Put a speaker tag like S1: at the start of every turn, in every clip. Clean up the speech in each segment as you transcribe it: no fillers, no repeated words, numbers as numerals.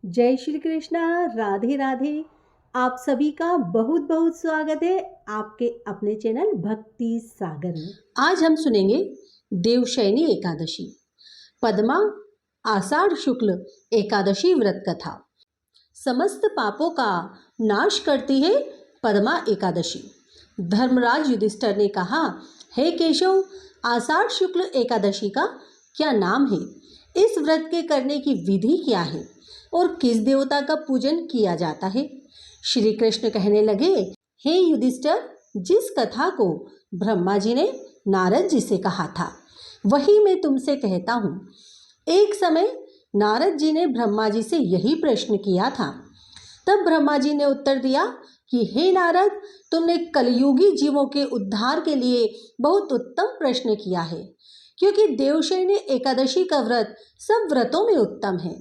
S1: जय श्री कृष्णा। राधे राधे। आप सभी का बहुत बहुत स्वागत है आपके अपने चैनल भक्ति सागर में। आज हम सुनेंगे देवशयनी एकादशी, पद्मा आषाढ़ शुक्ल एकादशी व्रत कथा। समस्त पापों का नाश करती है पद्मा एकादशी। धर्मराज युधिष्ठिर ने कहा, हे केशव, आषाढ़ शुक्ल एकादशी का क्या नाम है? इस व्रत के करने की विधि क्या है और किस देवता का पूजन किया जाता है? श्री कृष्ण कहने लगे, हे युधिष्ठिर, जिस कथा को ब्रह्मा जी ने नारद जी से कहा था वही मैं तुमसे कहता हूँ। एक समय नारद जी ने ब्रह्मा जी से यही प्रश्न किया था। तब ब्रह्मा जी ने उत्तर दिया कि हे नारद, तुमने कलयुगी जीवों के उद्धार के लिए बहुत उत्तम प्रश्न किया है, क्योंकि देवशयनी एकादशी का व्रत सब व्रतों में उत्तम है।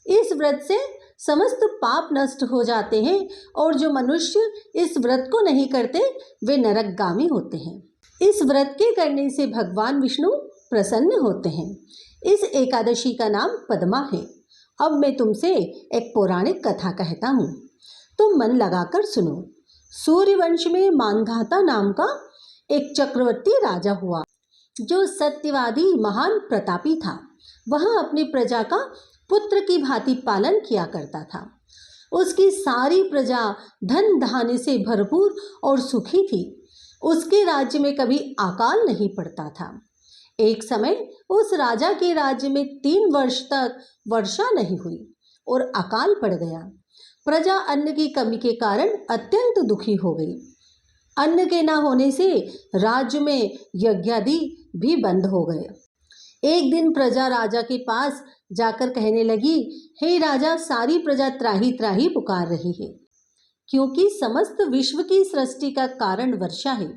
S1: इस व्रत से समस्त पाप नष्ट हो जाते हैं और जो मनुष्य इस व्रत को नहीं करते वे नरकगामी होते हैं। इस व्रत के करने से भगवान विष्णु प्रसन्न होते हैं। इस एकादशी का नाम पद्मा है। अब मैं तुमसे एक पौराणिक कथा कहता हूँ, तुम मन लगाकर सुनो। सूर्यवंश में मांधाता नाम का एक चक्रवर्ती राजा हुआ, जो सत्यवादी महान प्रतापी था। वह अपनी प्रजा का पुत्र की भांति पालन किया करता था। उसकी सारी प्रजा धन धान्य से भरपूर और सुखी थी। उसके राज्य में कभी अकाल नहीं पड़ता था। एक समय उस राजा के राज्य में 3 वर्ष तक वर्षा नहीं हुई और अकाल पड़ गया। प्रजा अन्न की कमी के कारण अत्यंत दुखी हो गई। अन्न के न होने से राज्य में यज्ञादि भी बंद हो गए। एक दिन प्रजा राजा के पास जाकर कहने लगी, हे राजा, सारी प्रजा त्राही त्राही पुकार रही है, क्योंकि समस्त विश्व की सृष्टि का कारण वर्षा है।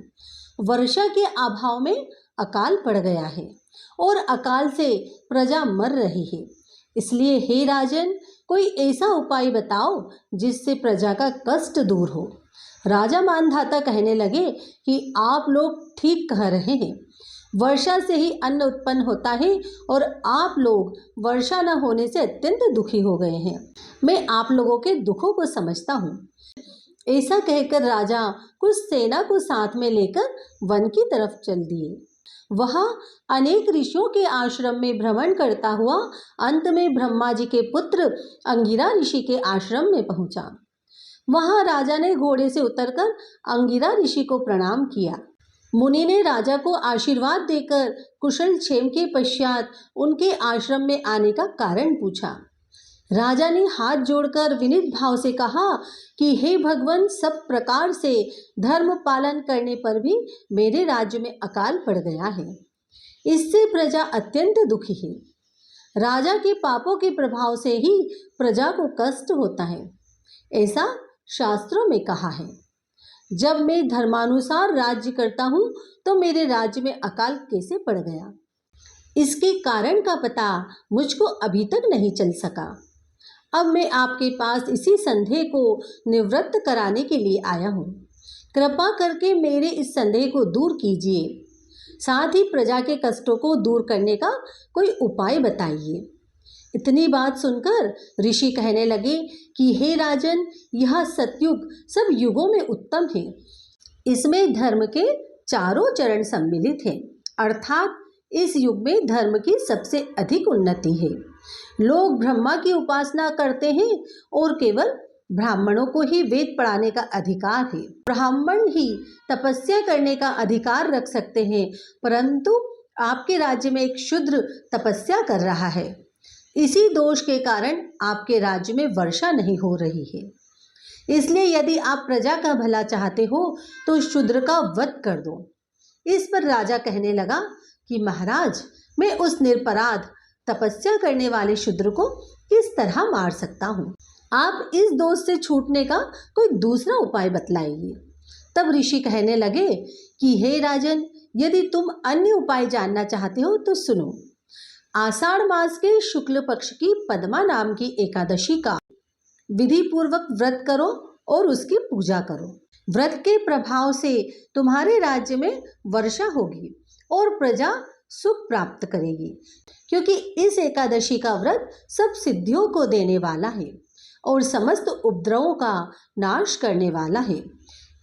S1: वर्षा के अभाव में अकाल पड़ गया है और अकाल से प्रजा मर रही है। इसलिए हे राजन, कोई ऐसा उपाय बताओ जिससे प्रजा का कष्ट दूर हो। राजा मानधाता कहने लगे कि आप लोग ठीक कह रहे हैं। वर्षा से ही अन्न उत्पन्न होता है और आप लोग वर्षा न होने से अत्यंत दुखी हो गए हैं। मैं आप लोगों के दुखों को समझता हूँ। ऐसा कहकर राजा कुछ सेना को साथ में लेकर वन की तरफ चल दिए। वहाँ अनेक ऋषियों के आश्रम में भ्रमण करता हुआ अंत में ब्रह्मा जी के पुत्र अंगिरा ऋषि के आश्रम में पहुंचा। वहाँ राजा ने घोड़े से उतरकर अंगिरा ऋषि को प्रणाम किया। मुनि ने राजा को आशीर्वाद देकर कुशल क्षेम के पश्चात उनके आश्रम में आने का कारण पूछा। राजा ने हाथ जोड़कर विनीत भाव से कहा कि हे भगवान, सब प्रकार से धर्म पालन करने पर भी मेरे राज्य में अकाल पड़ गया है। इससे प्रजा अत्यंत दुखी है। राजा के पापों के प्रभाव से ही प्रजा को कष्ट होता है, ऐसा शास्त्रों में कहा है। जब मैं धर्मानुसार राज्य करता हूँ तो मेरे राज्य में अकाल कैसे पड़ गया, इसके कारण का पता मुझको अभी तक नहीं चल सका। अब मैं आपके पास इसी संदेह को निवृत्त कराने के लिए आया हूँ। कृपा करके मेरे इस संदेह को दूर कीजिए, साथ ही प्रजा के कष्टों को दूर करने का कोई उपाय बताइए। इतनी बात सुनकर ऋषि कहने लगे कि हे राजन, यह सतयुग सब युगों में उत्तम है। इसमें धर्म के चारों चरण सम्मिलित हैं, अर्थात इस युग में धर्म की सबसे अधिक उन्नति है। लोग ब्रह्मा की उपासना करते हैं और केवल ब्राह्मणों को ही वेद पढ़ाने का अधिकार है। ब्राह्मण ही तपस्या करने का अधिकार रख सकते हैं, परंतु आपके राज्य में एक शूद्र तपस्या कर रहा है। इसी दोष के कारण आपके राज्य में वर्षा नहीं हो रही है। इसलिए यदि आप प्रजा का भला चाहते हो तो शूद्र का वध कर दो। इस पर राजा कहने लगा कि महाराज, मैं उस निरपराध तपस्या करने वाले शूद्र को किस तरह मार सकता हूँ? आप इस दोष से छूटने का कोई दूसरा उपाय बतलाइए। तब ऋषि कहने लगे कि हे राजन, यदि तुम अन्य उपाय जानना चाहते हो तो सुनो। आषाढ़ मास के शुक्ल पक्ष की पद्मा नाम की एकादशी का विधि पूर्वक व्रत करो और उसकी पूजा करो। व्रत के प्रभाव से तुम्हारे राज्य में वर्षा होगी और प्रजा सुख प्राप्त करेगी, क्योंकि इस एकादशी का व्रत सब सिद्धियों को देने वाला है और समस्त उपद्रवों का नाश करने वाला है।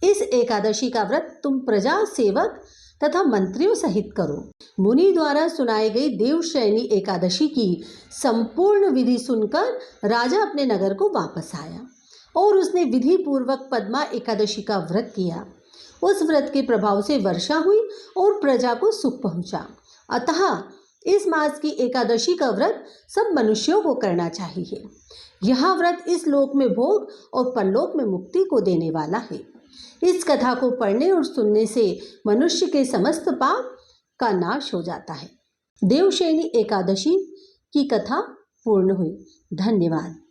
S1: इस एकादशी का व्रत तुम प्रजा, सेवक तथा मंत्रियों सहित करो। मुनि द्वारा सुनाई गई देवशयनी एकादशी की संपूर्ण विधि सुनकर राजा अपने नगर को वापस आया और उसने विधि पूर्वक पद्मा एकादशी का व्रत किया। उस व्रत के प्रभाव से वर्षा हुई और प्रजा को सुख पहुंचा। अतः इस मास की एकादशी का व्रत सब मनुष्यों को करना चाहिए। यह व्रत इस लोक में भोग और परलोक में मुक्ति को देने वाला है। इस कथा को पढ़ने और सुनने से मनुष्य के समस्त पाप का नाश हो जाता है। देवशयनी एकादशी की कथा पूर्ण हुई। धन्यवाद।